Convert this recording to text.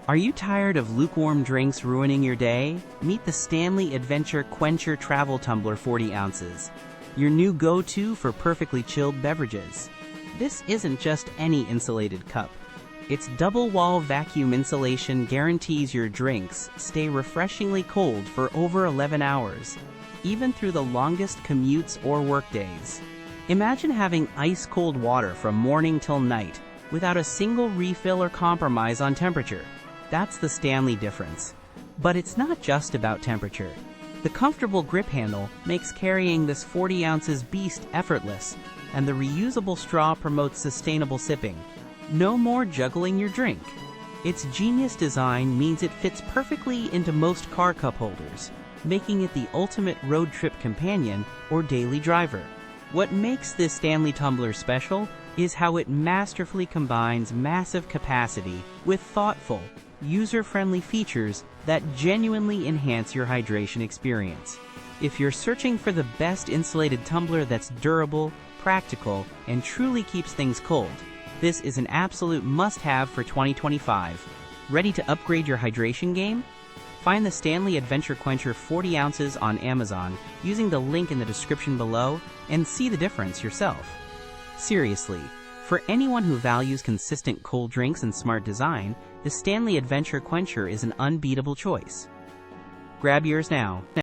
Are you tired of lukewarm drinks ruining your day? Meet the Stanley Adventure Quencher Travel Tumbler 40 ounces, your new go-to for perfectly chilled beverages. This isn't just any insulated cup. Its double-wall vacuum insulation guarantees your drinks stay refreshingly cold for over 11 hours, even through the longest commutes or workdays. Imagine having ice-cold water from morning till night without a single refill or compromise on temperature. That's the Stanley difference. But it's not just about temperature. The comfortable grip handle makes carrying this 40 ounces beast effortless, and the reusable straw promotes sustainable sipping. No more juggling your drink. Its genius design means it fits perfectly into most car cup holders, making it the ultimate road trip companion or daily driver. What makes this Stanley tumbler special is how it masterfully combines massive capacity with thoughtful, user-friendly features that genuinely enhance your hydration experience. If you're searching for the best insulated tumbler that's durable, practical, and truly keeps things cold, this is an absolute must-have for 2025. Ready to upgrade your hydration game? Find the Stanley Adventure Quencher 40 ounces on Amazon using the link in the description below and see the difference yourself. Seriously, for anyone who values consistent cold drinks and smart design, the Stanley Adventure Quencher is an unbeatable choice. Grab yours now.